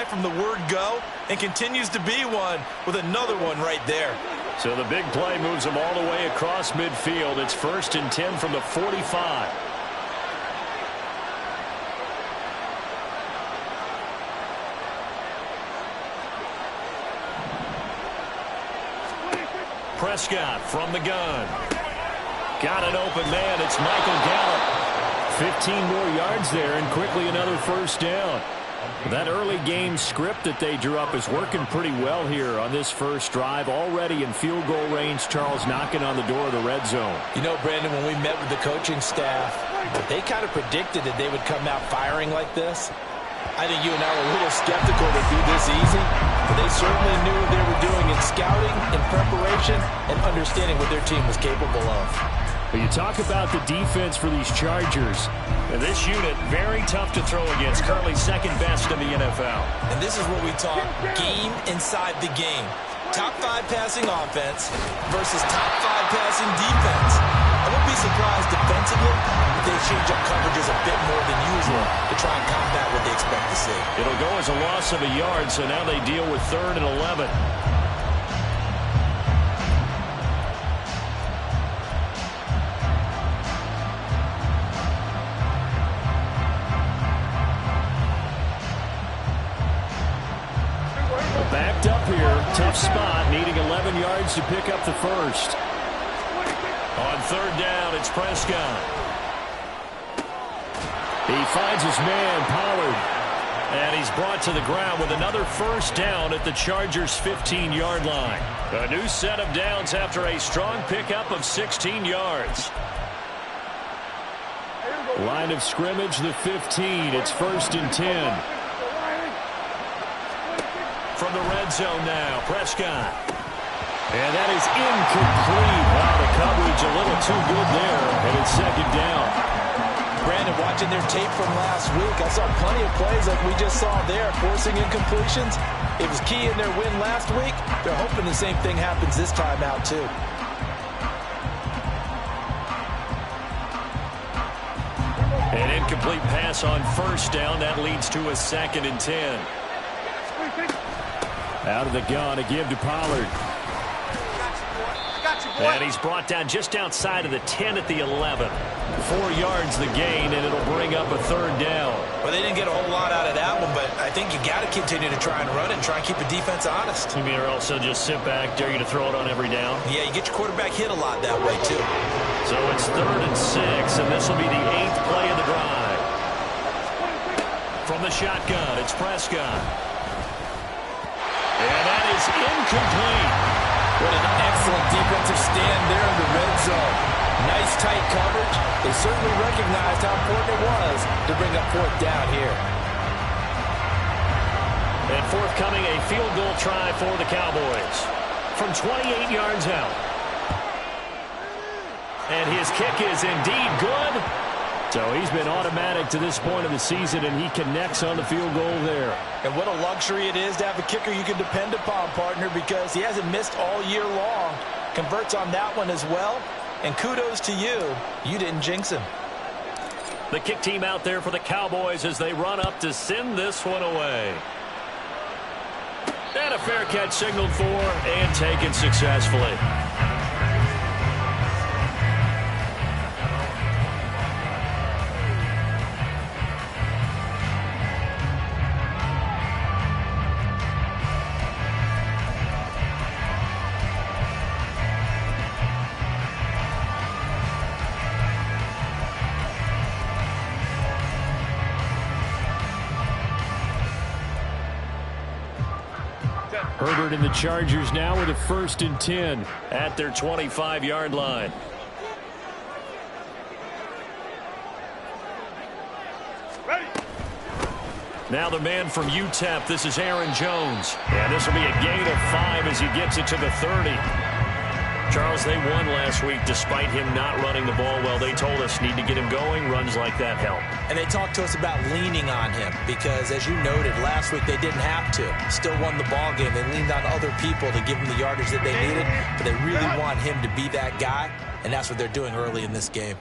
guy from the word go and continues to be one with another one right there. So the big play moves him all the way across midfield. It's 1st and 10 from the 45. Prescott from the gun. Got an open man. It's Michael Gallup. 15 more yards there and quickly another first down. That early game script that they drew up is working pretty well here on this first drive. Already in field goal range, Charles knocking on the door of the red zone. You know, Brandon, when we met with the coaching staff, they kind of predicted that they would come out firing like this. I think you and I were a little skeptical to be this easy, but they certainly knew what they were doing in scouting, in preparation, and understanding what their team was capable of. But you talk about the defense for these Chargers. And this unit, very tough to throw against, currently second best in the NFL. And this is what we talk game inside the game. Top 5 passing offense versus top 5 passing defense. I wouldn't be surprised defensively if they change up coverages a bit more than usual to try and combat what they expect to see. It'll go as a loss of a yard, so now they deal with 3rd and 11. Backed up here, tough spot, needing 11 yards to pick up the first. On 3rd down, it's Prescott. He finds his man, Pollard. And he's brought to the ground with another first down at the Chargers' 15-yard line. A new set of downs after a strong pickup of 16 yards. Line of scrimmage, the 15. It's 1st and 10. From the red zone now, Prescott. And that is incomplete. Wow, the coverage a little too good there, and it's 2nd down. Brandon, watching their tape from last week, I saw plenty of plays like we just saw there, forcing incompletions. It was key in their win last week. They're hoping the same thing happens this time out, too. An incomplete pass on 1st down. That leads to a 2nd and 10. Out of the gun, a give to Pollard. And he's brought down just outside of the 10 at the 11. 4 yards the gain, and it'll bring up a 3rd down. Well, they didn't get a whole lot out of that one, but I think you got to continue to try and run it and try and keep the defense honest. You mean or also just sit back, dare you to throw it on every down? Yeah, you get your quarterback hit a lot that way, too. So it's 3rd and 6, and this will be the 8th play of the drive. From the shotgun, it's Prescott. And that is incomplete. What an excellent defensive stand there in the red zone. Nice tight coverage. They certainly recognized how important it was to bring up 4th down here. And forthcoming, a field goal try for the Cowboys from 28 yards out. And his kick is indeed good. So he's been automatic to this point of the season, and he connects on the field goal there. And what a luxury it is to have a kicker you can depend upon, partner, because he hasn't missed all year long. Converts on that one as well. And kudos to you. You didn't jinx him. The kick team out there for the Cowboys as they run up to send this one away. And a fair catch signaled for and taken successfully. Herbert and the Chargers now with a 1st and 10 at their 25-yard line. Ready. Now the man from UTEP, this is Aaron Jones. And this will be a gain of 5 as he gets it to the 30. Charles, they won last week despite him not running the ball well. They told us need to get him going. Runs like that help. And they talked to us about leaning on him because, as you noted, last week they didn't have to. Still won the ball game. They leaned on other people to give them the yardage that they needed, but they really want him to be that guy, and that's what they're doing early in this game.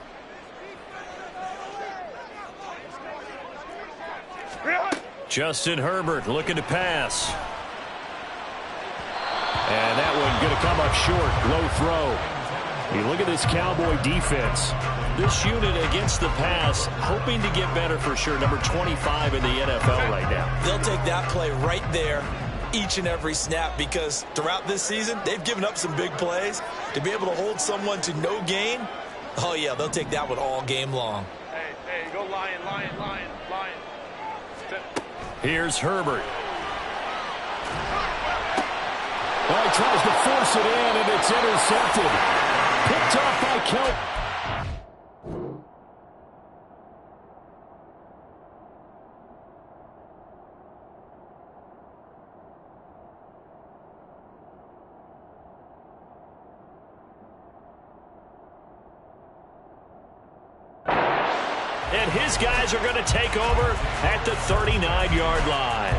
Justin Herbert looking to pass. And that one going to come up short. Low throw. You look at this Cowboy defense. This unit against the pass, hoping to get better for sure. Number 25 in the NFL right now. They'll take that play right there each and every snap because throughout this season, they've given up some big plays. To be able to hold someone to no gain, oh, yeah, they'll take that one all game long. Hey, go Lion. Here's Herbert. Well, he tries to force it in, and it's intercepted. Picked off by Kelp. And his guys are going to take over at the 39-yard line.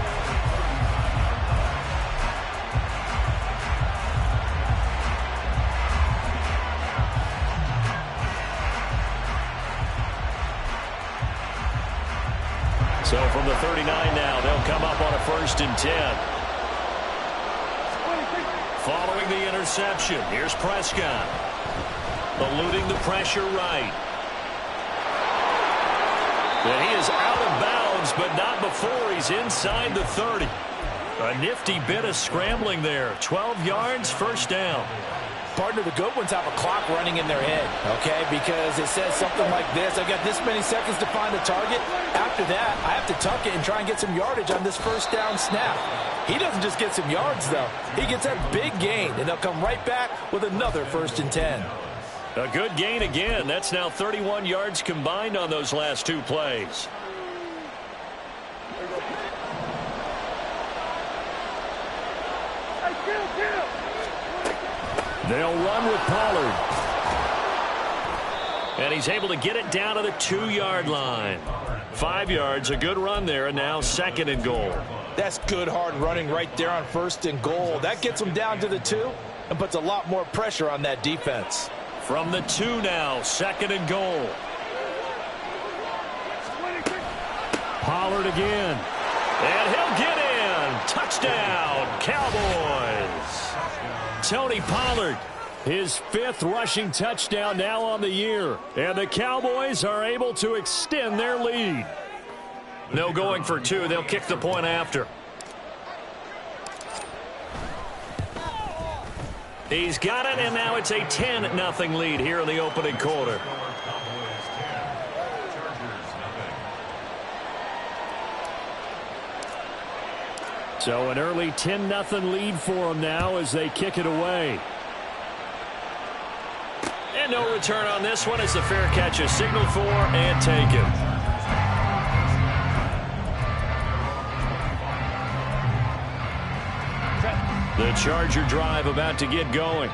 So from the 39 now, they'll come up on a 1st and 10. Following the interception, here's Prescott. Eluding the pressure right. And he is out of bounds, but not before he's inside the 30. A nifty bit of scrambling there. 12 yards, 1st down. Partner, the good ones have a clock running in their head, okay? Because it says something like this. I've got this many seconds to find a target. After that, I have to tuck it and try and get some yardage on this 1st down snap. He doesn't just get some yards, though. He gets that big gain, and they'll come right back with another 1st and 10. A good gain again. That's now 31 yards combined on those last 2 plays. They'll run with Pollard. And he's able to get it down to the 2-yard line. 5 yards, a good run there, and now 2nd and goal. That's good hard running right there on 1st and goal. That gets them down to the 2 and puts a lot more pressure on that defense. From the 2 now, 2nd and goal. Pollard again. And he'll get in. Touchdown, Cowboys. Tony Pollard, his 5th rushing touchdown now on the year. And the Cowboys are able to extend their lead. No going for 2. They'll kick the point after. He's got it, and now it's a 10-0 lead here in the opening quarter. So an early 10-0 lead for them now as they kick it away. And no return on this one as the fair catch is signaled for and taken. The Charger drive about to get going.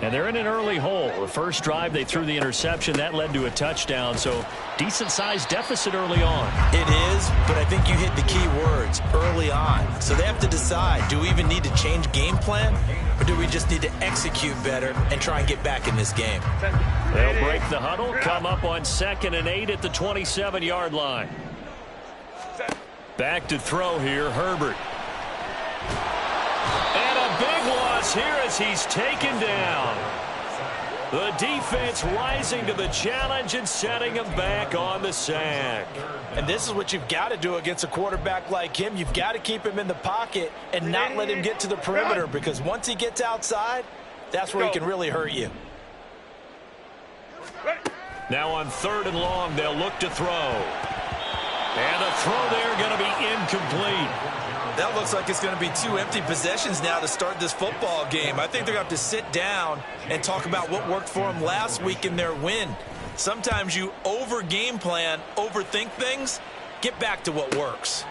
And they're in an early hole. The first drive, they threw the interception. That led to a touchdown, so decent-sized deficit early on. It is, but I think you hit the key words, early on. So they have to decide, do we even need to change game plan, or do we just need to execute better and try and get back in this game? They'll break the huddle, come up on 2nd and 8 at the 27-yard line. Back to throw here, Herbert. Big loss here as he's taken down. The defense rising to the challenge and setting him back on the sack. And this is what you've got to do against a quarterback like him. You've got to keep him in the pocket and not let him get to the perimeter, because once he gets outside, that's where he can really hurt you. Now on 3rd and long, they'll look to throw. And the throw there going to be incomplete. That looks like it's going to be 2 empty possessions now to start this football game. I think they're going to have to sit down and talk about what worked for them last week in their win. Sometimes you over-game plan, overthink things, get back to what works.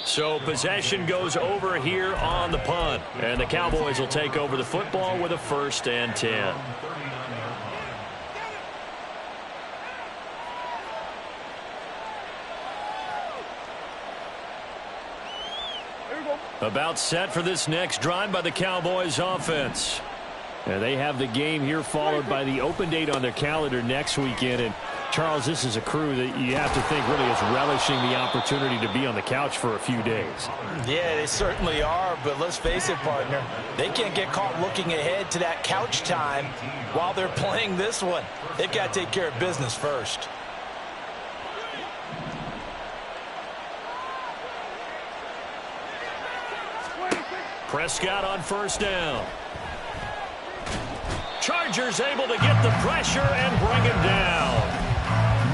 So possession goes over here on the punt. And the Cowboys will take over the football with a 1st and 10. About set for this next drive by the Cowboys offense. And they have the game here followed by the open date on their calendar next weekend. And Charles, this is a crew that you have to think really is relishing the opportunity to be on the couch for a few days. Yeah, they certainly are, but let's face it, partner. They can't get caught looking ahead to that couch time while they're playing this one. They've got to take care of business first. Prescott on first down. Chargers able to get the pressure and bring him down.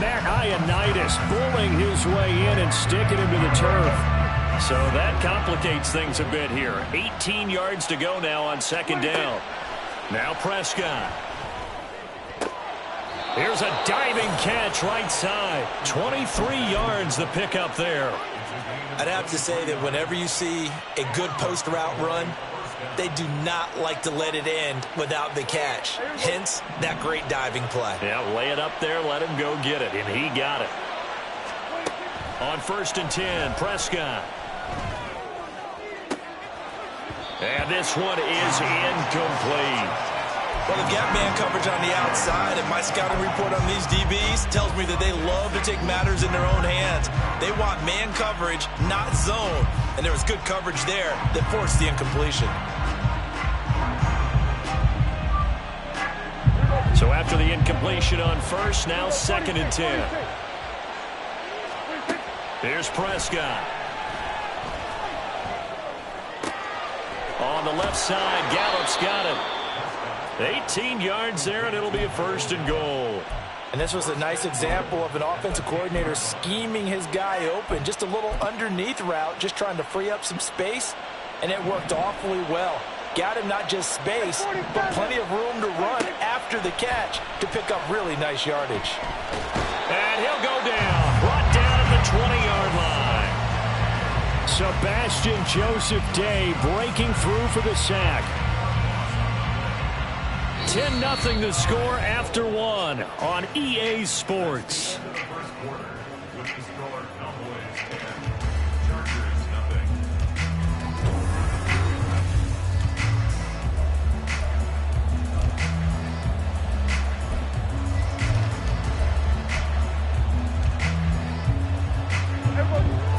Matt Ioannidis bullying his way in and sticking him to the turf. So that complicates things a bit here. 18 yards to go now on second down. Now Prescott. Here's a diving catch right side. 23 yards the pickup there. I'd have to say that whenever you see a good post route run, they do not like to let it end without the catch. Hence, that great diving play. Yeah, lay it up there, let him go get it, and he got it. On 1st and 10, Prescott. And this one is incomplete. Well, they've got man coverage on the outside, and my scouting report on these DBs tells me that they love to take matters in their own hands. They want man coverage, not zone. And there was good coverage there that forced the incompletion. So after the incompletion on first, now 2nd and 10. Here's Prescott. On the left side, Gallup's got it. 18 yards there, and it'll be a 1st and goal. And this was a nice example of an offensive coordinator scheming his guy open. Just a little underneath route, just trying to free up some space, and it worked awfully well. Got him not just space, but plenty of room to run after the catch to pick up really nice yardage. And he'll go down, brought down at the 20-yard line. Sebastian Joseph Day breaking through for the sack. 10-0 the score after one on EA Sports.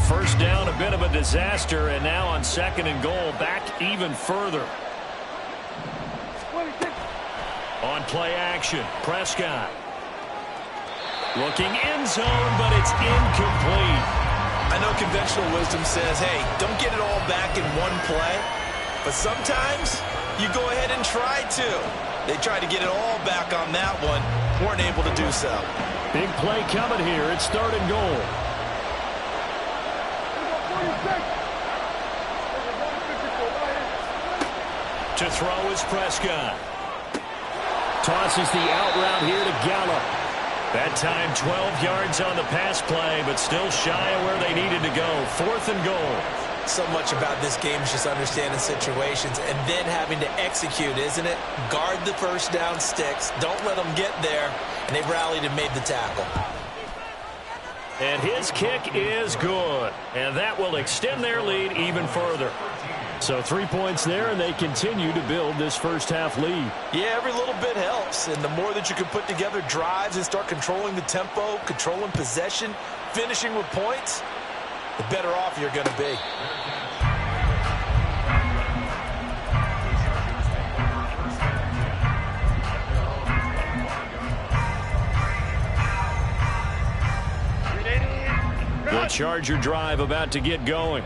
First down, a bit of a disaster, and now on 2nd and goal, back even further. On play action, Prescott. Looking end zone, but it's incomplete. I know conventional wisdom says, hey, don't get it all back in one play. But sometimes you go ahead and try to. They tried to get it all back on that one. Weren't able to do so. Big play coming here. It's 3rd and goal. To throw is Prescott. Tosses the out route here to Gallup. That time 12 yards on the pass play, but still shy of where they needed to go. 4th and goal. So much about this game is just understanding situations and then having to execute, isn't it? Guard the first down sticks. Don't let them get there. And they've rallied and made the tackle. And his kick is good. And that will extend their lead even further. So 3 points there, and they continue to build this first half lead. Yeah, every little bit helps. And the more that you can put together drives and start controlling the tempo, controlling possession, finishing with points, the better off you're going to be. The Charger drive about to get going.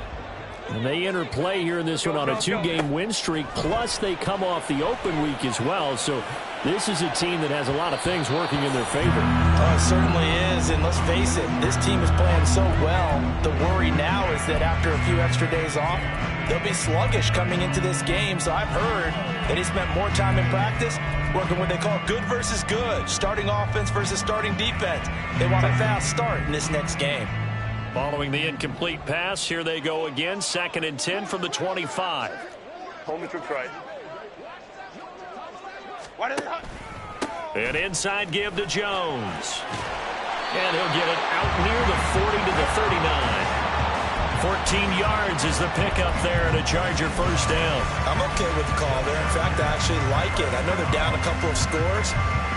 And they enter play here in this one on a 2-game win streak, plus they come off the open week as well. So this is a team that has a lot of things working in their favor. Oh, it certainly is, and let's face it, this team is playing so well. The worry now is that after a few extra days off, they'll be sluggish coming into this game. So I've heard that he spent more time in practice working what they call good versus good, starting offense versus starting defense. They want a fast start in this next game. Following the incomplete pass, here they go again. 2nd and 10 from the 25. Hold the troops right. An inside give to Jones. And he'll get it out near the 40 to the 39. 14 yards is the pickup there and a Charger first down. I'm okay with the call there. In fact, I actually like it. I know they're down a couple of scores,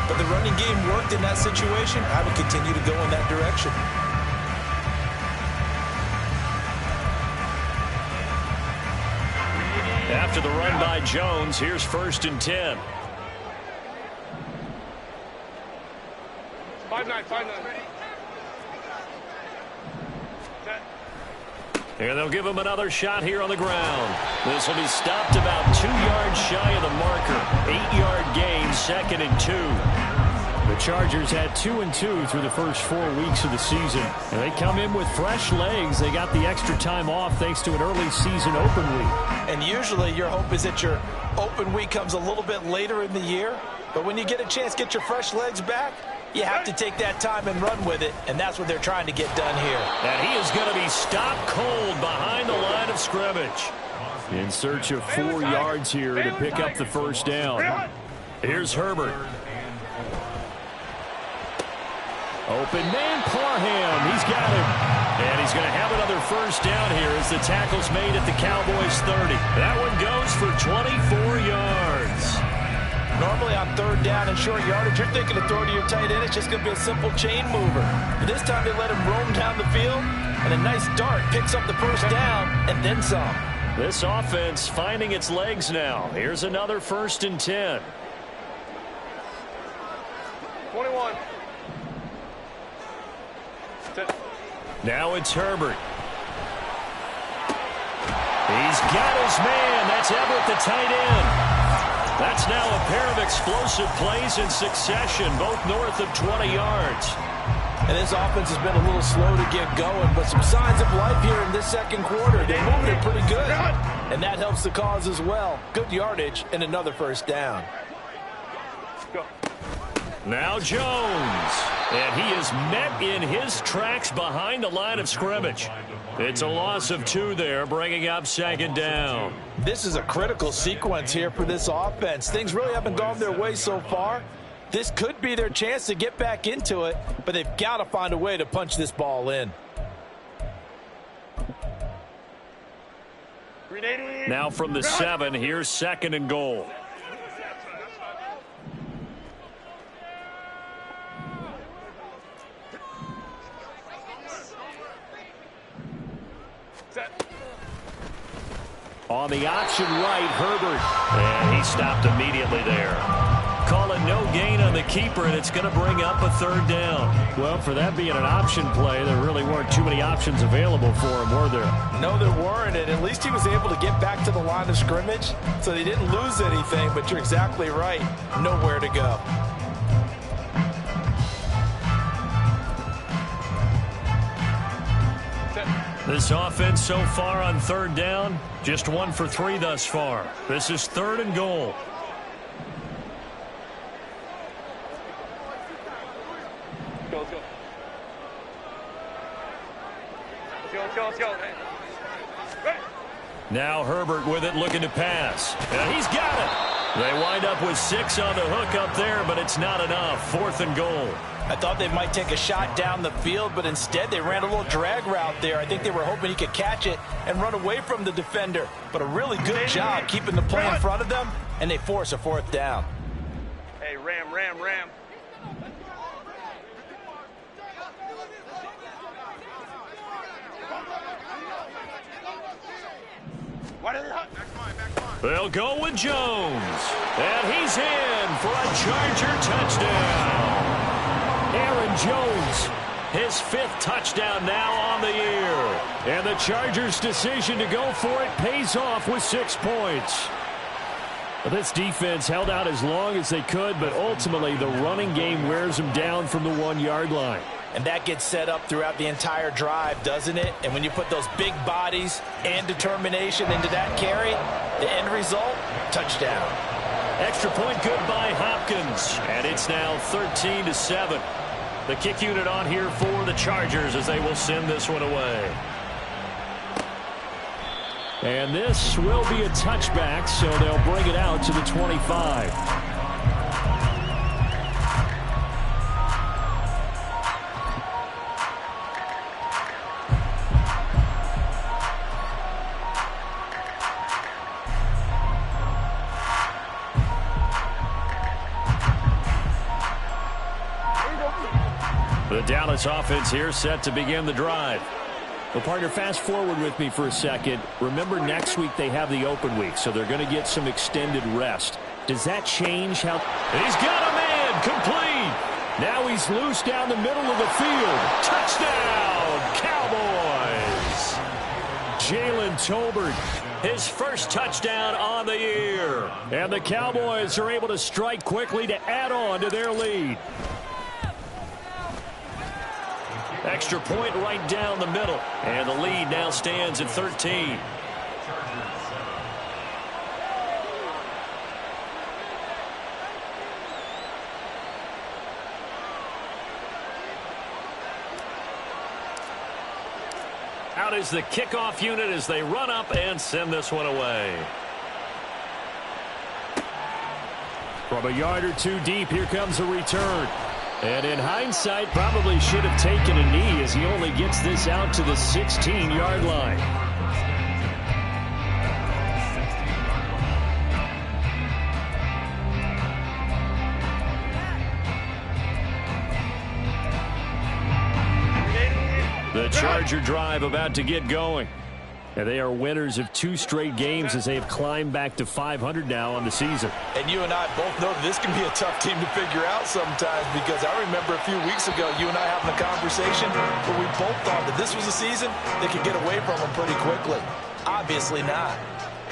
But the running game worked in that situation. I would continue to go in that direction. After the run by Jones, here's 1st and 10. 5-9, 5-9. And they'll give him another shot here on the ground. This will be stopped about 2 yards shy of the marker. 8-yard gain, 2nd and 2. The Chargers had 2 and 2 through the first 4 weeks of the season. And they come in with fresh legs. They got the extra time off thanks to an early season open week. And usually your hope is that your open week comes a little bit later in the year. But when you get a chance to get your fresh legs back, you have to take that time and run with it, and that's what they're trying to get done here. And he is going to be stopped cold behind the line of scrimmage. In search of 4 yards here to pick up the first down. Here's Herbert. Open man, Parham. He's got it. And he's going to have another first down here as the tackle's made at the Cowboys' 30. That one goes for 24 yards. Normally on 3rd down and short yardage, you're thinking to throw to your tight end. It's just going to be a simple chain mover. But this time they let him roam down the field, and a nice dart picks up the first down and then some. This offense finding its legs now. Here's another 1st and 10. 21. Now it's Herbert. He's got his man. That's Everett, the tight end. That's now a pair of explosive plays in succession, both north of 20 yards. And this offense has been a little slow to get going, but some signs of life here in this 2nd quarter. They're moving it pretty good, and that helps the cause as well. Good yardage and another first down. Go. Now Jones, and he is met in his tracks behind the line of scrimmage. It's a loss of 2 there, bringing up 2nd down. This is a critical sequence here for this offense. Things really haven't gone their way so far. This could be their chance to get back into it, but they've got to find a way to punch this ball in. Now from the 7, here's 2nd and goal. On the option right, Herbert. And he stopped immediately there. Call it no gain on the keeper, and it's going to bring up a 3rd down. Well, for that being an option play, there really weren't too many options available for him, were there? No, there weren't, and at least he was able to get back to the line of scrimmage, so they didn't lose anything, but you're exactly right. Nowhere to go. This offense so far on 3rd down, just 1 for 3 thus far. This is 3rd and goal. Let's go. Let's go. Hey. Now Herbert with it, looking to pass. And he's got it. They wind up with 6 on the hook up there, but it's not enough. 4th and goal. I thought they might take a shot down the field, but instead they ran a little drag route there. I think they were hoping he could catch it and run away from the defender. But a really good job keeping the play in front of them, and they force a 4th down. Hey, ram. They'll go with Jones. And he's in for a Charger touchdown. Aaron Jones, his 5th touchdown now on the year. And the Chargers' decision to go for it pays off with 6 points. This defense held out as long as they could, but ultimately the running game wears them down from the 1-yard line. And that gets set up throughout the entire drive, doesn't it? And when you put those big bodies and determination into that carry, the end result, touchdown. Extra point good by Hopkins. And it's now 13-7. The kick unit on here for the Chargers as they will send this one away. And this will be a touchback, so they'll bring it out to the 25. The Dallas offense here set to begin the drive. Well, partner, fast forward with me for a second. Remember, next week they have the open week, so they're going to get some extended rest. Does that change how... He's got a man complete. Now he's loose down the middle of the field. Touchdown, Cowboys. Jalen Tolbert, his first touchdown on the year. And the Cowboys are able to strike quickly to add on to their lead. Extra point right down the middle. And the lead now stands at 13. Out is the kickoff unit as they run up and send this one away. From a yard or two deep, here comes a return. And in hindsight, probably should have taken a knee as he only gets this out to the 16-yard line. The Charger drive about to get going. And they are winners of 2 straight games as they have climbed back to 500 now on the season. And you and I both know that this can be a tough team to figure out sometimes, because I remember a few weeks ago you and I having a conversation where we both thought that this was a season that could get away from them pretty quickly. Obviously not.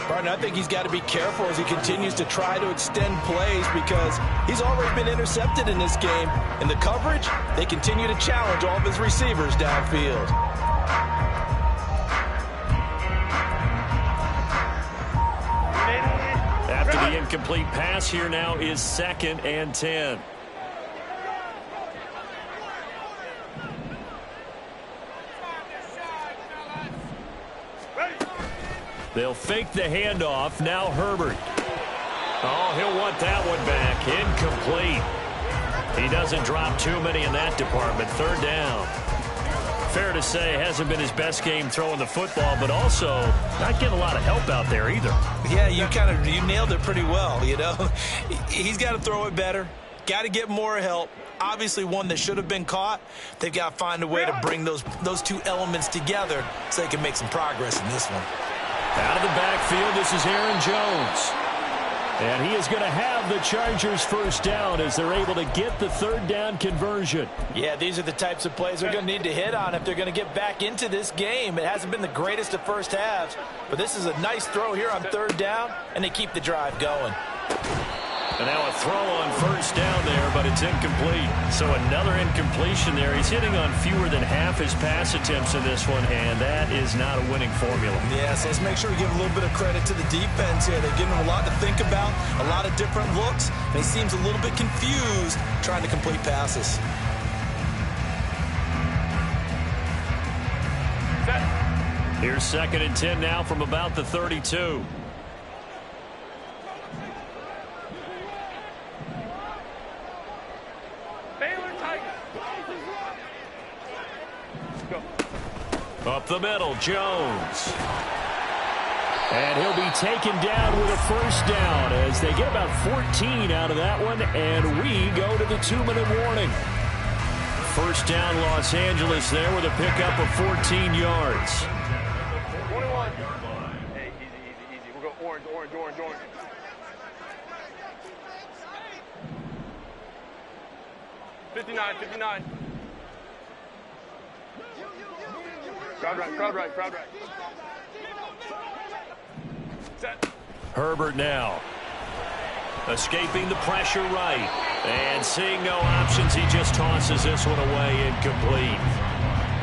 Partner, I think he's got to be careful as he continues to try to extend plays, because he's already been intercepted in this game. And the coverage, they continue to challenge all of his receivers downfield. After the incomplete pass, here now is 2nd and 10. They'll fake the handoff. Now Herbert. Oh, he'll want that one back. Incomplete. He doesn't drop too many in that department. 3rd down. Fair to say, hasn't been his best game throwing the football, but also not getting a lot of help out there either. Yeah, you nailed it pretty well, you know. He's got to throw it better. Got to get more help. Obviously one that should have been caught. They've got to find a way to bring those two elements together so they can make some progress in this one. Out of the backfield, this is Aaron Jones. And he is going to have the Chargers first down as they're able to get the 3rd down conversion. Yeah, these are the types of plays they're going to need to hit on if they're going to get back into this game. It hasn't been the greatest of first halves, but this is a nice throw here on 3rd down, and they keep the drive going. And now a throw on 1st down there, but it's incomplete. So another incompletion there. He's hitting on fewer than half his pass attempts in this one, and that is not a winning formula. Yes, let's make sure we give a little bit of credit to the defense here. They're giving him a lot to think about, a lot of different looks, and he seems a little bit confused trying to complete passes. Here's 2nd and 10 now from about the 32. Up the middle, Jones. And he'll be taken down with a 1st down as they get about 14 out of that one, and we go to the 2-minute warning. 1st down, Los Angeles there with a pickup of 14 yards. 21. Hey, easy. We'll go orange. 59. Crowd right. Set. Herbert now. Escaping the pressure right. And seeing no options, he just tosses this one away, incomplete.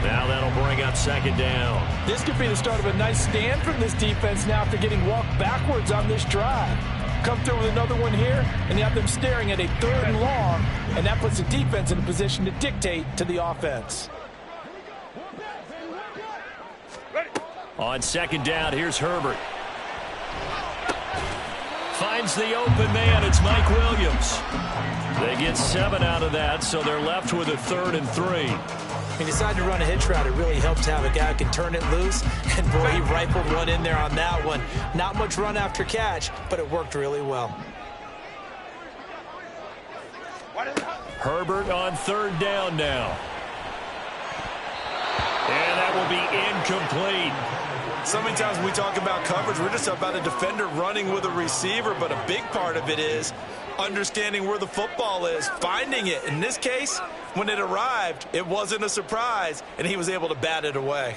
Now that'll bring up 2nd down. This could be the start of a nice stand from this defense now after getting walked backwards on this drive. Come through with another one here, and you have them staring at a 3rd and long, and that puts the defense in a position to dictate to the offense. On 2nd down, here's Herbert. Finds the open man. It's Mike Williams. They get 7 out of that, so they're left with a 3rd and 3. He decided to run a hitch route. It really helps to have a guy who can turn it loose. And, boy, he rifled one in there on that one. Not much run after catch, but it worked really well. Herbert on 3rd down now. And that will be incomplete. So many times when we talk about coverage, we're just about a defender running with a receiver, but a big part of it is understanding where the football is, finding it. In this case, when it arrived, it wasn't a surprise, and he was able to bat it away.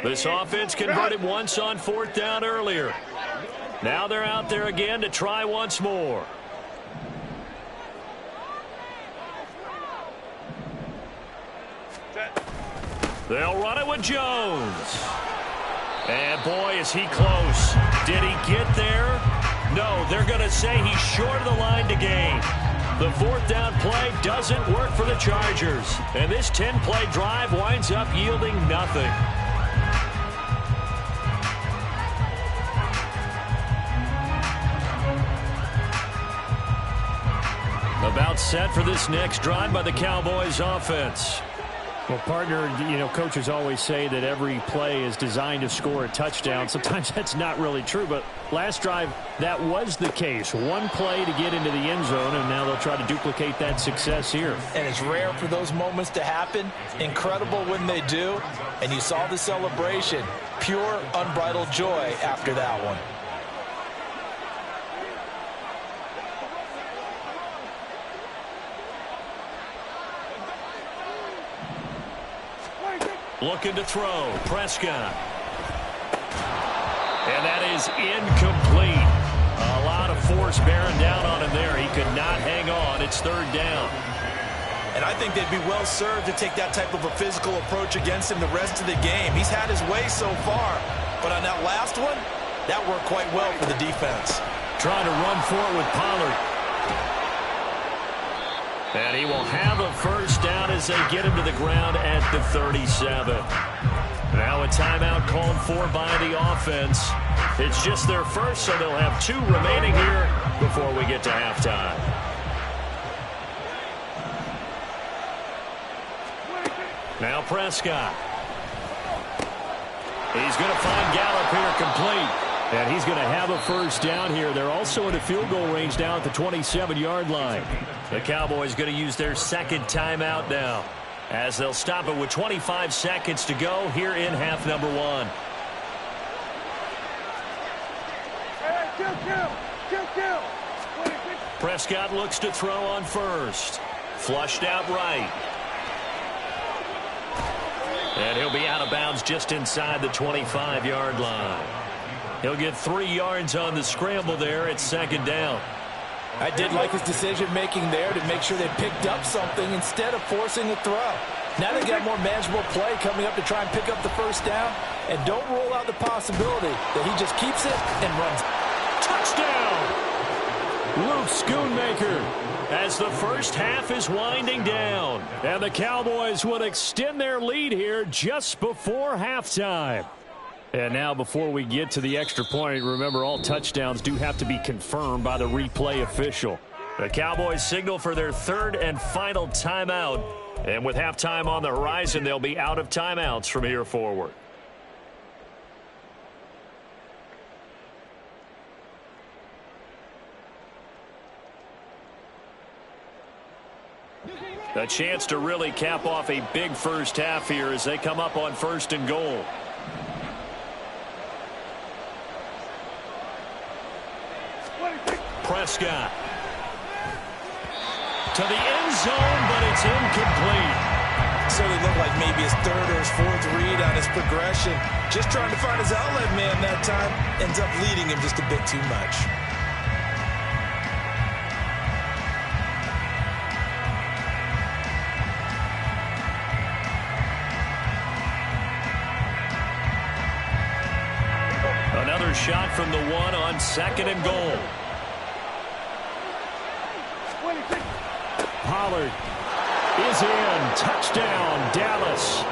This offense converted once on 4th down earlier. Now they're out there again to try once more. They'll run it with Jones. And boy, is he close. Did he get there? No, they're going to say he's short of the line to gain. The 4th down play doesn't work for the Chargers. And this 10-play drive winds up yielding nothing. About set for this next drive by the Cowboys offense. Well, partner, coaches always say that every play is designed to score a touchdown. Sometimes that's not really true, but last drive, that was the case. One play to get into the end zone, and now they'll try to duplicate that success here. And it's rare for those moments to happen. Incredible when they do. And you saw the celebration. Pure, unbridled joy after that one. Looking to throw. Prescott. And that is incomplete. A lot of force bearing down on him there. He could not hang on. It's 3rd down. And I think they'd be well served to take that type of a physical approach against him the rest of the game. He's had his way so far. But on that last one, that worked quite well for the defense. Trying to run for it with Pollard. And he will have a 1st down as they get him to the ground at the 37. Now a timeout called for by the offense. It's just their first, so they'll have 2 remaining here before we get to halftime. Now Prescott. He's going to find Gallup here complete. And he's going to have a 1st down here. They're also in a field goal range now at the 27-yard line. The Cowboys going to use their 2nd timeout now, as they'll stop it with 25 seconds to go here in half number 1. Prescott looks to throw on 1st. Flushed out right. And he'll be out of bounds just inside the 25-yard line. He'll get 3 yards on the scramble there at 2nd down. I did like his decision-making there to make sure they picked up something instead of forcing a throw. Now they got more manageable play coming up to try and pick up the 1st down. And don't rule out the possibility that he just keeps it and runs. Touchdown! Luke Schoonmaker, as the first half is winding down. And the Cowboys would extend their lead here just before halftime. And now before we get to the extra point, remember all touchdowns do have to be confirmed by the replay official. The Cowboys signal for their third and final timeout. And with halftime on the horizon, they'll be out of timeouts from here forward. A chance to really cap off a big first half here as they come up on 1st and goal. Prescott to the end zone, but it's incomplete. Certainly looked like maybe his third or his fourth read on his progression. Just trying to find his outlet man that time. Ends up leading him just a bit too much. Another shot from the one on 2nd and goal. Pollard is in. Touchdown, Dallas.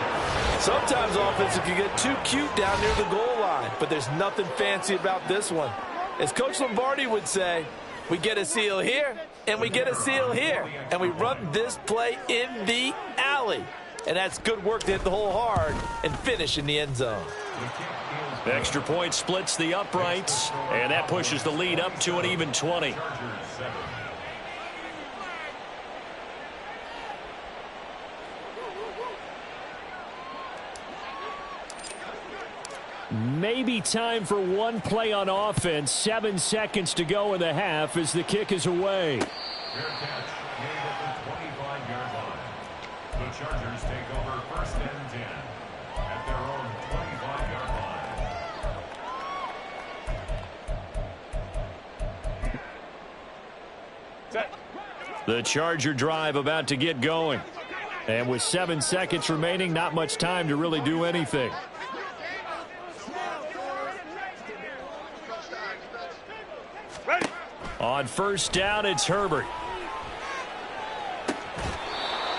Sometimes offense can get too cute down near the goal line, but there's nothing fancy about this one. As Coach Lombardi would say, we get a seal here, and we get a seal here, and we run this play in the alley. And that's good work to hit the hole hard and finish in the end zone. Extra point splits the uprights, and that pushes the lead up to an even 20. Maybe time for one play on offense. 7 seconds to go in the half as the kick is away. Fair catch made at the 25-yard line. The Chargers take over 1st and 10 at their own 25-yard line. The Charger drive about to get going. And with 7 seconds remaining, not much time to really do anything. On 1st down, it's Herbert.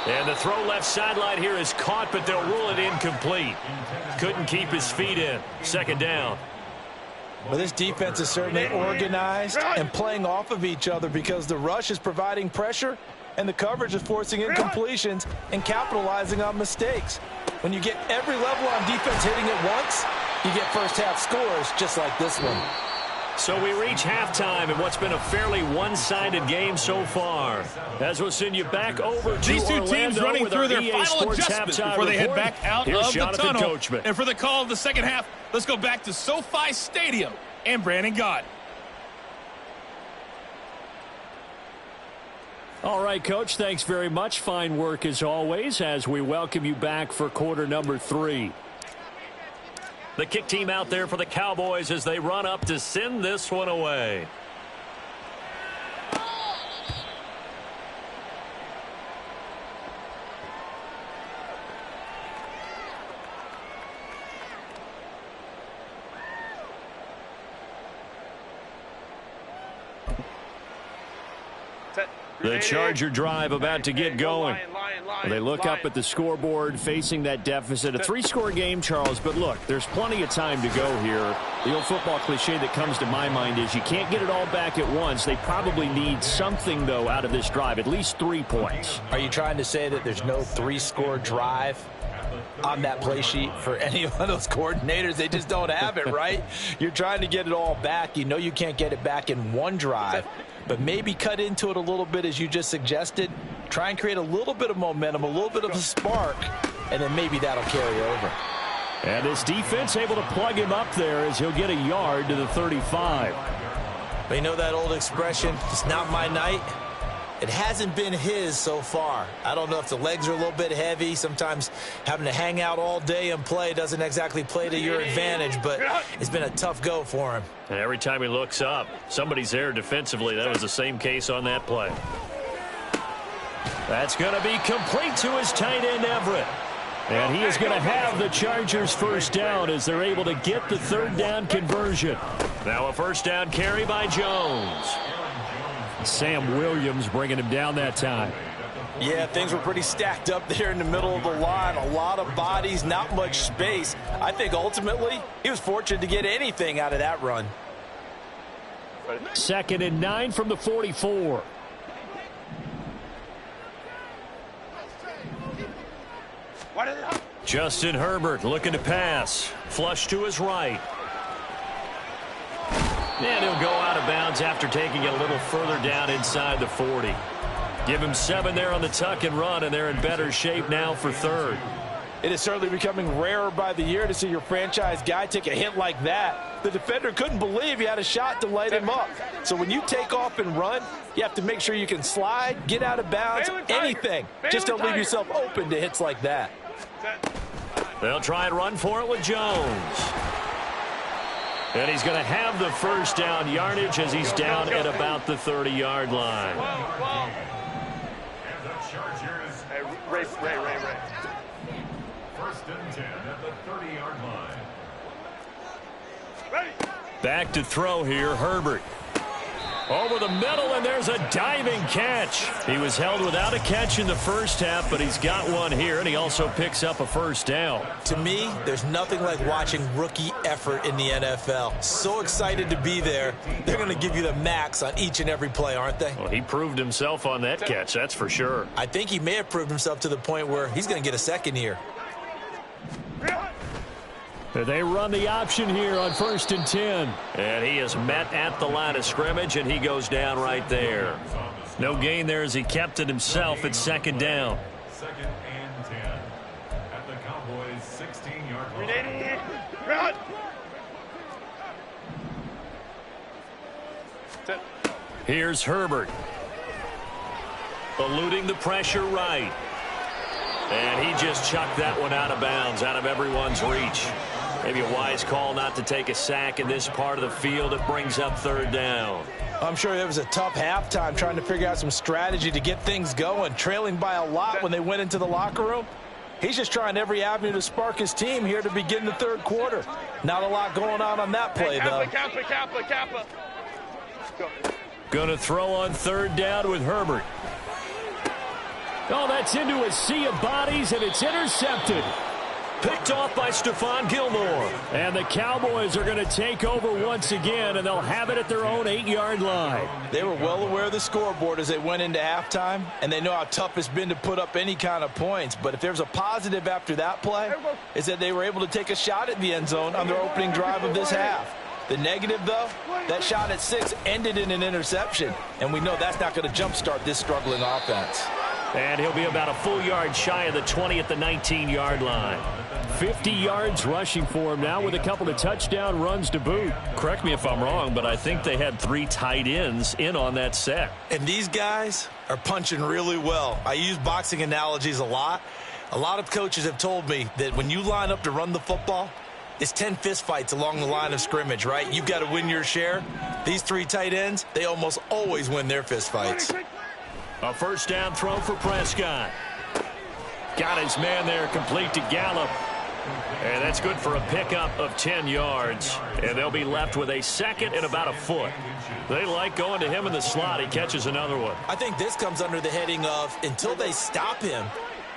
And the throw left sideline here is caught, but they'll rule it incomplete. Couldn't keep his feet in. 2nd down. Well, this defense is certainly organized and playing off of each other because the rush is providing pressure and the coverage is forcing incompletions and capitalizing on mistakes. When you get every level on defense hitting it once, you get first half scores just like this one. So we reach halftime in what's been a fairly one-sided game so far. As we'll send you back over to these two Orlando teams running through their EA final Sports adjustments halftime before they head report. back out Here's of Jonathan the tunnel. Coachman. And for the call of the second half, let's go back to SoFi Stadium and Brandon Gott. All right, Coach, thanks very much. Fine work as always as we welcome you back for quarter number 3. The kick team out there for the Cowboys as they run up to send this one away. The Charger drive about to get going. They look up at the scoreboard facing that deficit. A 3-score game, Charles, but look, there's plenty of time to go here. The old football cliche that comes to my mind is you can't get it all back at once. They probably need something, though, out of this drive, at least 3 points. Are you trying to say that there's no 3-score drive on that play sheet for any one of those coordinators? They just don't have it, right? You're trying to get it all back. You know you can't get it back in one drive, but maybe cut into it a little bit as you just suggested. Try and create a little bit of momentum, a little bit of a spark, and then maybe that'll carry over. And this defense able to plug him up there as he'll get a yard to the 35. But you know that old expression, it's not my night? It hasn't been his so far. I don't know if the legs are a little bit heavy. Sometimes having to hang out all day and play doesn't exactly play to your advantage, but it's been a tough go for him. And every time he looks up, somebody's there defensively. That was the same case on that play. That's going to be complete to his tight end, Everett. And he is going to have the Chargers first down as they're able to get the 3rd down conversion. Now a first down carry by Jones. Sam Williams bringing him down that time. Yeah, things were pretty stacked up there in the middle of the line. A lot of bodies, not much space. I think ultimately he was fortunate to get anything out of that run. 2nd and 9 from the 44. Justin Herbert looking to pass. Flush to his right. And he'll go out of bounds after taking it a little further down inside the 40. Give him 7 there on the tuck and run, and they're in better shape now for 3rd. It is certainly becoming rarer by the year to see your franchise guy take a hit like that. The defender couldn't believe he had a shot to light him up. So when you take off and run, you have to make sure you can slide, get out of bounds, anything. Just don't leave yourself open to hits like that. They'll try and run for it with Jones. And he's going to have the first down yardage as he's down at about the 30-yard line. And the Chargers. Ray. 1st and 10 at the 30-yard line. Back to throw here, Herbert. Over the middle, and there's a diving catch. He was held without a catch in the first half, but he's got one here, and he also picks up a first down. To me, there's nothing like watching rookie effort in the NFL. So excited to be there. They're going to give you the max on each and every play, aren't they? Well, he proved himself on that catch, that's for sure. I think he may have proved himself to the point where he's going to get a second here. They run the option here on 1st and 10. And he is met at the line of scrimmage, and he goes down right there. No gain there as he kept it himself at 2nd down. 2nd and 10 at the Cowboys' 16-yard line. Here's Herbert. Eluding the pressure right. And he just chucked that one out of bounds, out of everyone's reach. Maybe a wise call not to take a sack in this part of the field. It brings up 3rd down. I'm sure it was a tough halftime trying to figure out some strategy to get things going, trailing by a lot when they went into the locker room. He's just trying every avenue to spark his team here to begin the 3rd quarter. Not a lot going on that play, though. Kappa. Going to throw on 3rd down with Herbert. Oh, that's into a sea of bodies, and it's intercepted. Picked off by Stephon Gilmore. And the Cowboys are going to take over once again, and they'll have it at their own 8-yard line. They were well aware of the scoreboard as they went into halftime, and they know how tough it's been to put up any kind of points. But if there's a positive after that play, is that they were able to take a shot at the end zone on their opening drive of this half. The negative, though, that shot at 6 ended in an interception, and we know that's not going to jumpstart this struggling offense. And he'll be about a full yard shy of the 20 at the 19-yard line. 50 yards rushing for him now with a couple of touchdown runs to boot. Correct me if I'm wrong, but I think they had 3 tight ends in on that set. And these guys are punching really well. I use boxing analogies a lot. A lot of coaches have told me that when you line up to run the football, it's 10 fistfights along the line of scrimmage, right? You've got to win your share. These 3 tight ends, they almost always win their fistfights. A first down throw for Prescott. Got his man there, complete to Gallup. And that's good for a pickup of 10 yards. And they'll be left with a 2nd and about a foot. They like going to him in the slot. He catches another one. I think this comes under the heading of until they stop him,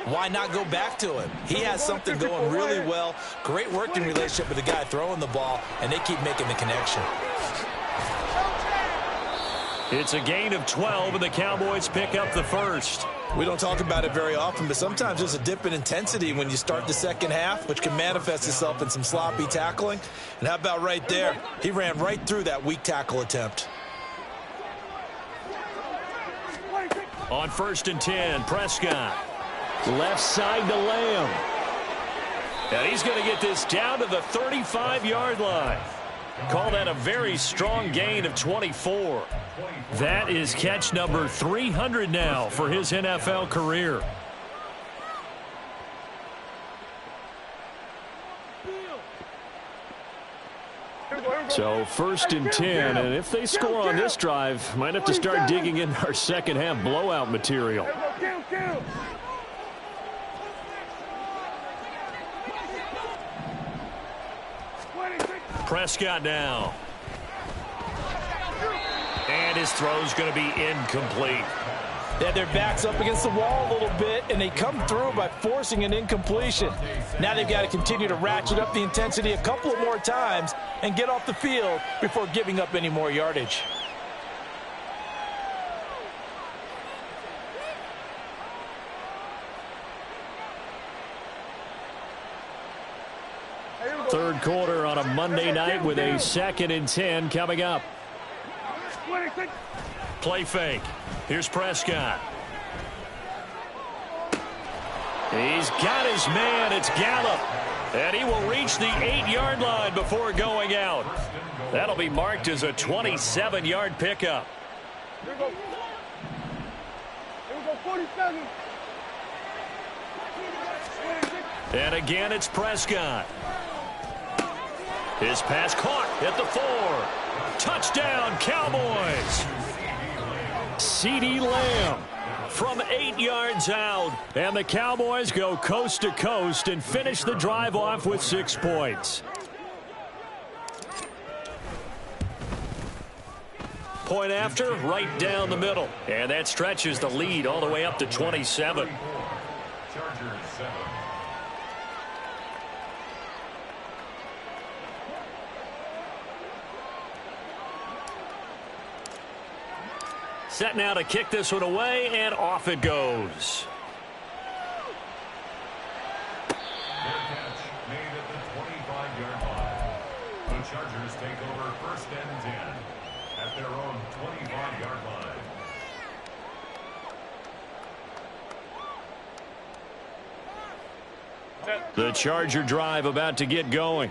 why not go back to him? He has something going really well. Great working relationship with the guy throwing the ball, and they keep making the connection. It's a gain of 12, and the Cowboys pick up the first. We don't talk about it very often, but sometimes there's a dip in intensity when you start the second half, which can manifest itself in some sloppy tackling. And how about right there? He ran right through that weak tackle attempt. On 1st and 10, Prescott. Left side to Lamb. And he's going to get this down to the 35-yard line. Call that a very strong gain of 24. That is catch number 300 now for his NFL career. So 1st and 10, and if they score on this drive, might have to start digging in our second half blowout material. Prescott now. And his throw's going to be incomplete. They had their backs up against the wall a little bit, and they come through by forcing an incompletion. Now they've got to continue to ratchet up the intensity a couple of more times and get off the field before giving up any more yardage. Third quarter on a Monday night with a 2nd and 10 coming up. Play fake. Here's Prescott. He's got his man. It's Gallup. And he will reach the 8-yard line before going out. That'll be marked as a 27-yard pickup. Here we go. Here we go, 47. And again, it's Prescott. His pass caught at the 4. Touchdown, Cowboys. CeeDee Lamb from 8 yards out. And the Cowboys go coast to coast and finish the drive off with 6 points. Point after, right down the middle. And that stretches the lead all the way up to 27. Chargers 7. Set now to kick this one away, and off it goes. Their catch made at the 25-yard line. The Chargers take over 1st and 10 at their own 25-yard line. The Charger drive about to get going.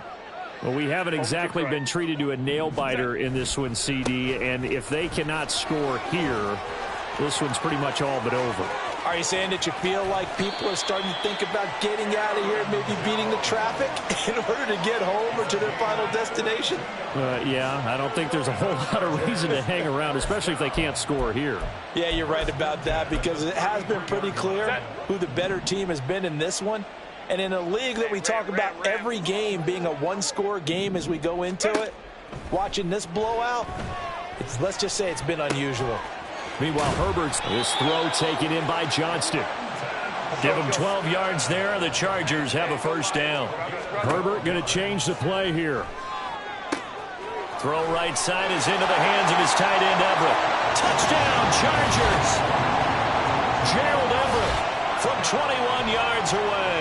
Well, we haven't exactly been treated to a nail-biter in this one, CD, and if they cannot score here, this one's pretty much all but over. Are you saying that you feel like people are starting to think about getting out of here, maybe beating the traffic in order to get home or to their final destination? Yeah, I don't think there's a whole lot of reason to hang around, especially if they can't score here. Yeah, you're right about that, because it has been pretty clear who the better team has been in this one. And in a league that we talk about every game being a one-score game as we go into it, watching this blowout, let's just say it's been unusual. Meanwhile, Herbert's this throw taken in by Johnston. Give him 12 yards there. The Chargers have a first down. Herbert going to change the play here. Throw right side is into the hands of his tight end, Everett. Touchdown, Chargers. Gerald Everett from 21 yards away.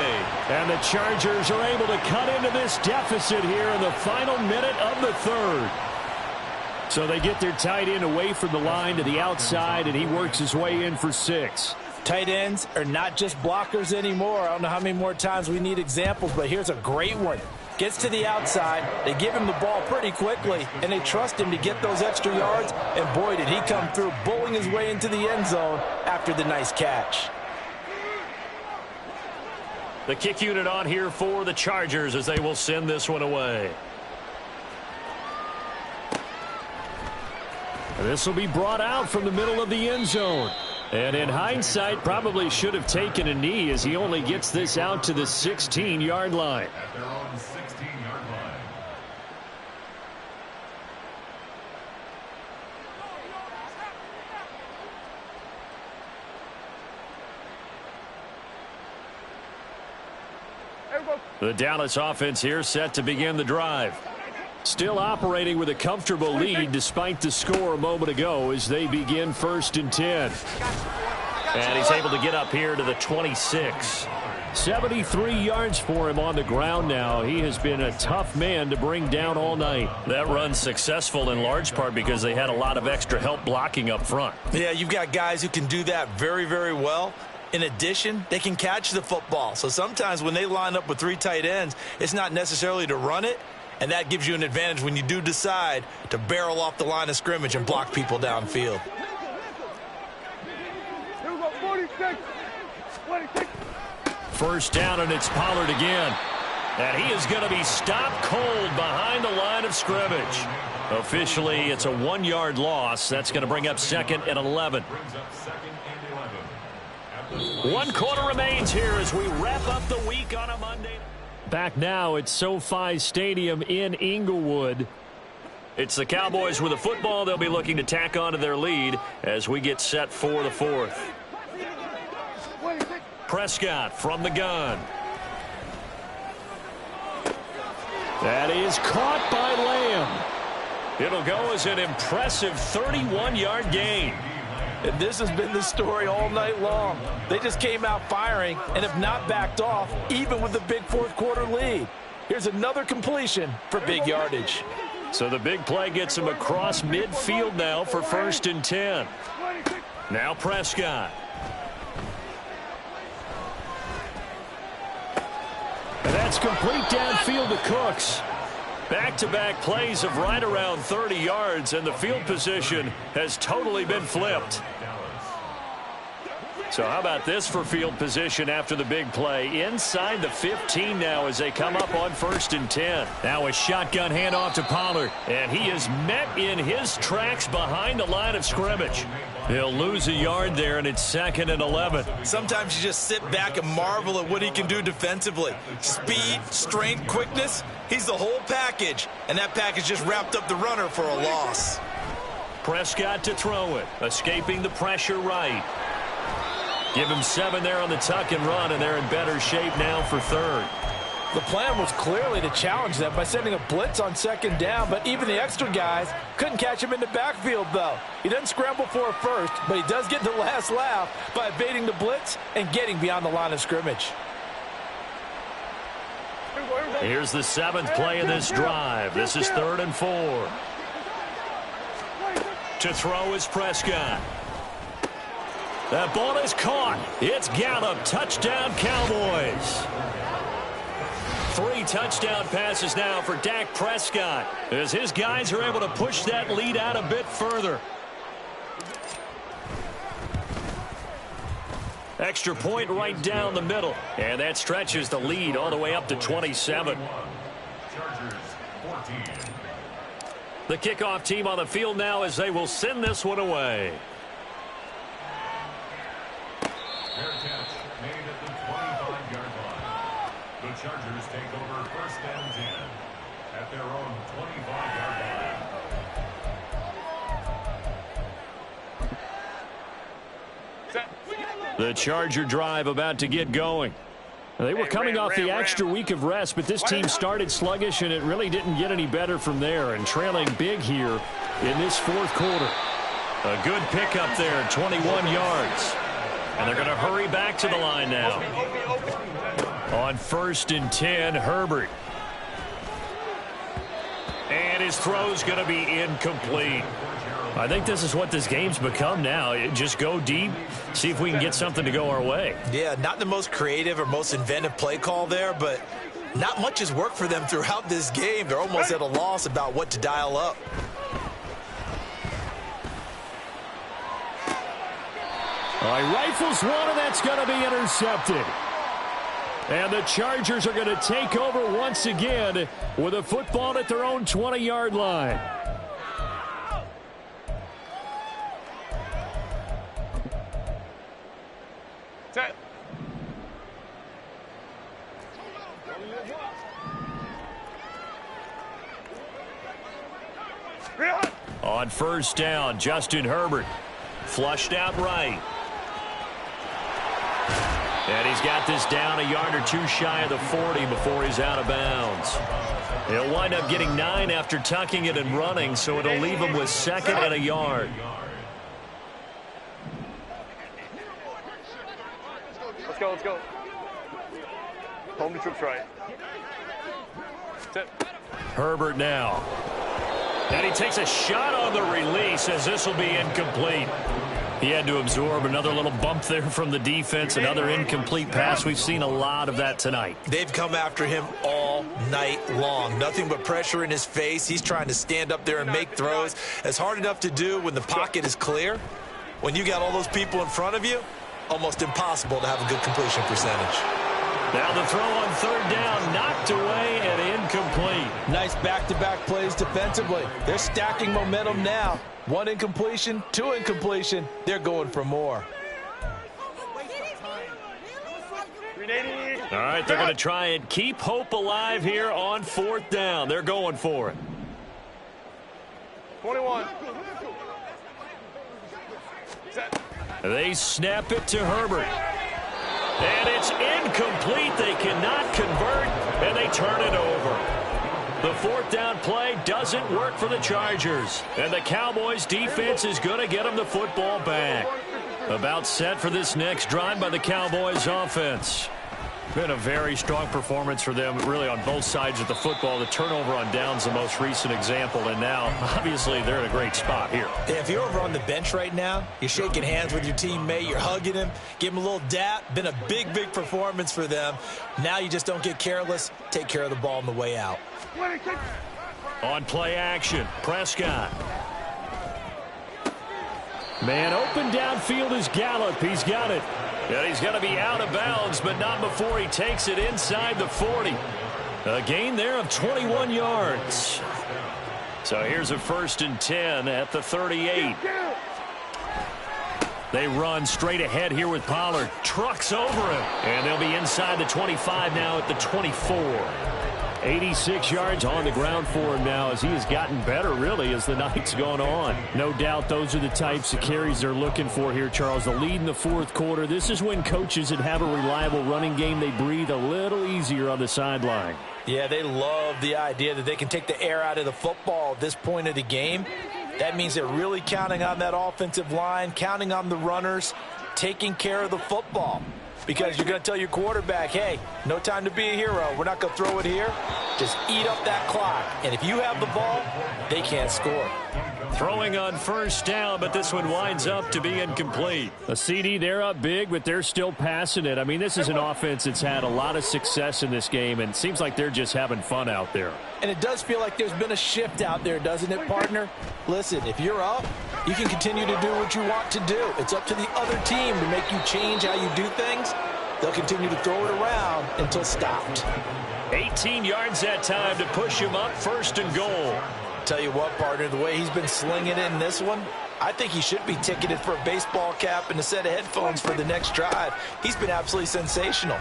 And the Chargers are able to cut into this deficit here in the final minute of the third. So they get their tight end away from the line to the outside, and he works his way in for 6. Tight ends are not just blockers anymore. I don't know how many more times we need examples, but here's a great one. Gets to the outside, they give him the ball pretty quickly, and they trust him to get those extra yards, and boy, did he come through, bowling his way into the end zone after the nice catch. The kick unit on here for the Chargers as they will send this one away. This will be brought out from the middle of the end zone. And in hindsight, probably should have taken a knee as he only gets this out to the 16-yard line. At their own 16-yard line. The Dallas offense here set to begin the drive. Still operating with a comfortable lead despite the score a moment ago as they begin 1st and 10. And he's able to get up here to the 26. 73 yards for him on the ground now. He has been a tough man to bring down all night. That run's successful in large part because they had a lot of extra help blocking up front. Yeah, you've got guys who can do that very, very well. In addition, they can catch the football. So sometimes when they line up with 3 tight ends, it's not necessarily to run it, and that gives you an advantage when you do decide to barrel off the line of scrimmage and block people downfield. Here we go, 46. 26. First down, and it's Pollard again. And he is going to be stopped cold behind the line of scrimmage. Officially, it's a 1-yard loss. That's going to bring up 2nd and 11. Brings up 2nd and 11. 1 quarter remains here as we wrap up the week on a Monday. Back now at SoFi Stadium in Inglewood. It's the Cowboys with the football. They'll be looking to tack on to their lead as we get set for the fourth. Prescott from the gun. That is caught by Lamb. It'll go as an impressive 31-yard gain. And this has been the story all night long. They just came out firing and have not backed off, even with the big fourth-quarter lead. Here's another completion for big yardage. So the big play gets him across midfield now for 1st and 10. Now Prescott. And that's complete downfield to Cooks. Back-to-back plays of right around 30 yards, and the field position has totally been flipped. So how about this for field position after the big play? Inside the 15 now as they come up on 1st and 10. Now a shotgun handoff to Pollard, and he is met in his tracks behind the line of scrimmage. He'll lose a yard there, and it's 2nd and 11. Sometimes you just sit back and marvel at what he can do defensively. Speed, strength, quickness, he's the whole package. And that package just wrapped up the runner for a loss. Prescott to throw it, escaping the pressure right. Give him 7 there on the tuck and run, and they're in better shape now for 3rd. The plan was clearly to challenge them by sending a blitz on 2nd down, but even the extra guys couldn't catch him in the backfield, though. He doesn't scramble for a first, but he does get the last laugh by evading the blitz and getting beyond the line of scrimmage. Here's the 7th play of this drive. This is 3rd and 4. To throw is Prescott. That ball is caught. It's Gallup. Touchdown, Cowboys. 3 touchdown passes now for Dak Prescott as his guys are able to push that lead out a bit further. Extra point right down the middle, and that stretches the lead all the way up to 27. The kickoff team on the field now as they will send this one away. Fair catch made at the 25-yard line. The Chargers take over 1st and 10 at their own 25-yard line. The Charger drive about to get going. They were coming off the extra week of rest, but this team started sluggish, and it really didn't get any better from there, and trailing big here in this 4th quarter. A good pickup there, 21 yards. And they're going to hurry back to the line now. On 1st and 10, Herbert. And his throw's going to be incomplete. I think this is what this game's become now. Just go deep, see if we can get something to go our way. Yeah, not the most creative or most inventive play call there, but not much has worked for them throughout this game. They're almost at a loss about what to dial up. All right, rifles one, and that's going to be intercepted. And the Chargers are going to take over once again with a football at their own 20-yard line. On 1st down, Justin Herbert. Flushed out right. And he's got this down a yard or 2 shy of the 40 before he's out of bounds. He'll wind up getting 9 after tucking it and running, so it'll leave him with 2nd and a yard. Let's go, let's go. Home to troops right. Herbert now. And he takes a shot on the release as this will be incomplete. He had to absorb another little bump there from the defense, another incomplete pass. We've seen a lot of that tonight. They've come after him all night long. Nothing but pressure in his face. He's trying to stand up there and make throws. It's hard enough to do when the pocket is clear. When you got all those people in front of you, almost impossible to have a good completion percentage. Now the throw on 3rd down, knocked away and incomplete. Nice back-to-back plays defensively. They're stacking momentum now. 1 incompletion, 2 incompletion. They're going for more. All right, they're going to try and keep hope alive here on 4th down. They're going for it. 21. Set. They snap it to Herbert. And it's incomplete. They cannot convert, and they turn it over. The fourth down play doesn't work for the Chargers. And the Cowboys defense is going to get them the football back. About set for this next drive by the Cowboys offense. Been a very strong performance for them, really, on both sides of the football. The turnover on downs, the most recent example, and now, obviously, they're in a great spot here. If you're over on the bench right now, you're shaking hands with your teammate, you're hugging him, give him a little dap. Been a big, big performance for them. Now you just don't get careless. Take care of the ball on the way out. On play action, Prescott. Man open downfield is Gallup. He's got it. And he's going to be out of bounds, but not before he takes it inside the 40. A gain there of 21 yards. So here's a 1st and 10 at the 38. They run straight ahead here with Pollard. Trucks over him. And they'll be inside the 25 now at the 24. 86 yards on the ground for him now as he has gotten better, really, as the night's gone on. No doubt those are the types of carries they're looking for here, Charles. The lead in the fourth quarter. This is when coaches that have a reliable running game, they breathe a little easier on the sideline. Yeah, they love the idea that they can take the air out of the football at this point of the game. That means they're really counting on that offensive line, counting on the runners, taking care of the football. Because you're going to tell your quarterback, hey, no time to be a hero. We're not going to throw it here. Just eat up that clock. And if you have the ball, they can't score. Throwing on 1st down, but this one winds up to be incomplete. A CD, they're up big, but they're still passing it. I mean, this is an offense that's had a lot of success in this game, and it seems like they're just having fun out there. And it does feel like there's been a shift out there, doesn't it, partner? Listen, if you're up, you can continue to do what you want to do. It's up to the other team to make you change how you do things. They'll continue to throw it around until stopped. 18 yards that time to push him up 1st and goal. Tell you what, partner, the way he's been slinging it in this one, I think he should be ticketed for a baseball cap and a set of headphones for the next drive. He's been absolutely sensational.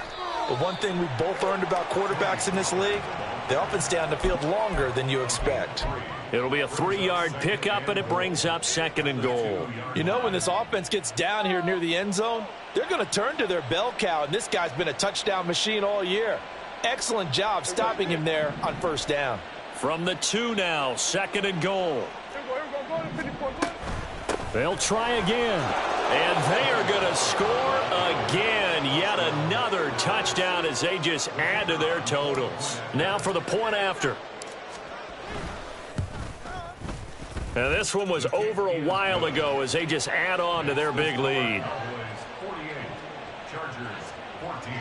But one thing we both learned about quarterbacks in this league, they often stay on the field longer than you expect. It'll be a 3-yard pickup, and it brings up 2nd and goal. You know, when this offense gets down here near the end zone, they're going to turn to their bell cow, and this guy's been a touchdown machine all year. Excellent job stopping him there on 1st down. From the 2 now, 2nd and goal. They'll try again. And they are going to score again. Yet another touchdown as they just add to their totals. Now for the point after. And this one was over a while ago as they just add on to their big lead. 48, Chargers 14.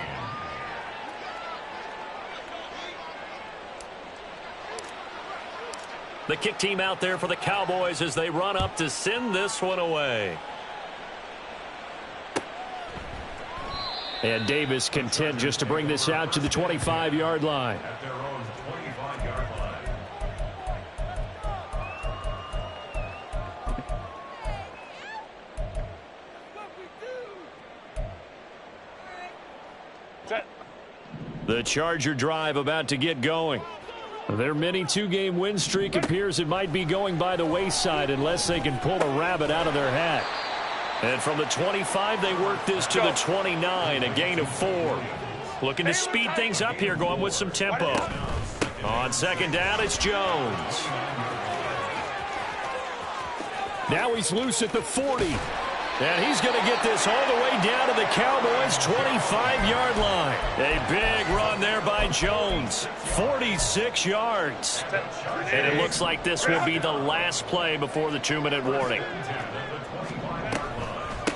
The kick team out there for the Cowboys as they run up to send this one away. And Davis content just to bring this out to the 25-yard line. At their own 25-yard line. Set. The Charger drive about to get going. Their mini 2-game win streak appears it might be going by the wayside unless they can pull a rabbit out of their hat. And from the 25, they work this to the 29, a gain of 4. Looking to speed things up here, going with some tempo. On 2nd down, it's Jones. Now he's loose at the 40. And he's going to get this all the way down to the Cowboys' 25-yard line. A big run there by Jones. 46 yards. And it looks like this will be the last play before the 2-minute warning.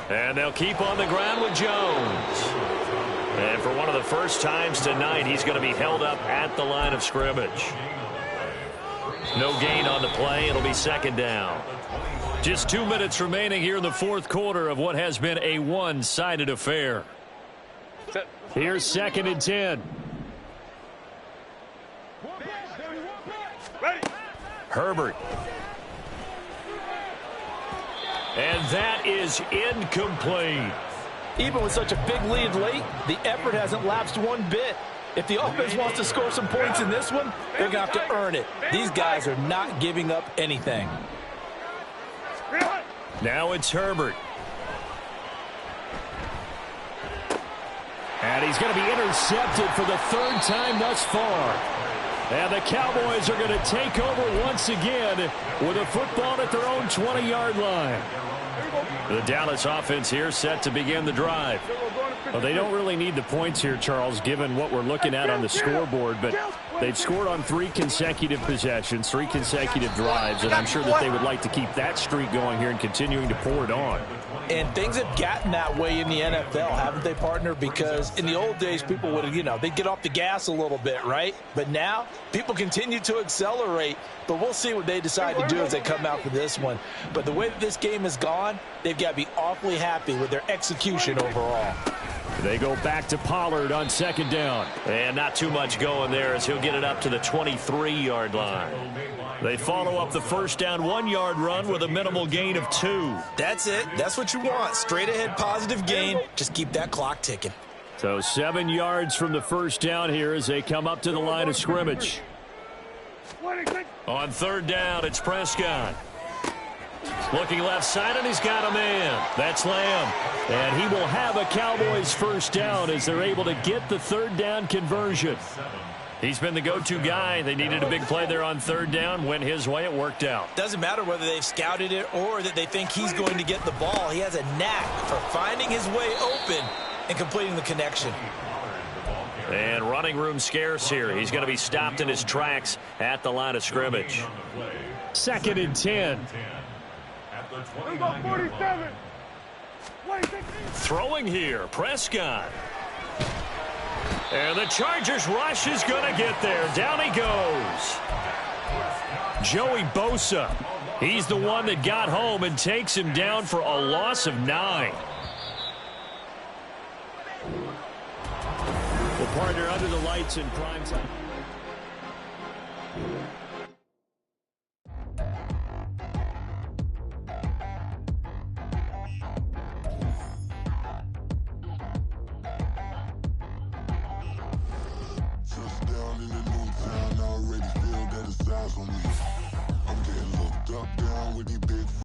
And they'll keep on the ground with Jones. And for one of the first times tonight, he's going to be held up at the line of scrimmage. No gain on the play. It'll be 2nd down. Just 2 minutes remaining here in the fourth quarter of what has been a one-sided affair. Here's 2nd and 10. Herbert. And that is incomplete. Even with such a big lead late, the effort hasn't lapsed one bit. If the offense wants to score some points in this one, they're going to have to earn it. These guys are not giving up anything. Now it's Herbert. And he's going to be intercepted for the third time thus far. And the Cowboys are going to take over once again with a football at their own 20-yard line. The Dallas offense here set to begin the drive. Well, they don't really need the points here, Charles, given what we're looking at on the scoreboard, but they've scored on 3 consecutive possessions, 3 consecutive drives, and I'm sure that they would like to keep that streak going here and continuing to pour it on. And things have gotten that way in the NFL, haven't they, partner? Because in the old days, people would, they'd get off the gas a little bit, right? But now, people continue to accelerate. But we'll see what they decide to do as they come out for this one. But the way that this game has gone, they've got to be awfully happy with their execution overall. They go back to Pollard on second down. And not too much going there as he'll get it up to the 23-yard line. They follow up the first down 1-yard run with a minimal gain of 2. That's it. That's what you want. Straight ahead positive gain. Just keep that clock ticking. So 7 yards from the first down here as they come up to the line of scrimmage. On third down, it's Prescott. Looking left side, and he's got a man. That's Lamb. And he will have a Cowboys first down as they're able to get the third down conversion. He's been the go-to guy. They needed a big play there on third down. Went his way. It worked out. Doesn't matter whether they've scouted it or that they think he's going to get the ball. He has a knack for finding his way open and completing the connection. And running room scarce here. He's going to be stopped in his tracks at the line of scrimmage. 2nd and 10. Throwing here, Prescott. And the Chargers rush is going to get there. Down he goes. Joey Bosa. He's the one that got home and takes him down for a loss of 9. Well, partner, under the lights in prime time. Touchdown in the new town, I already feel that it's eyes on me. I'm getting looked up, down with these big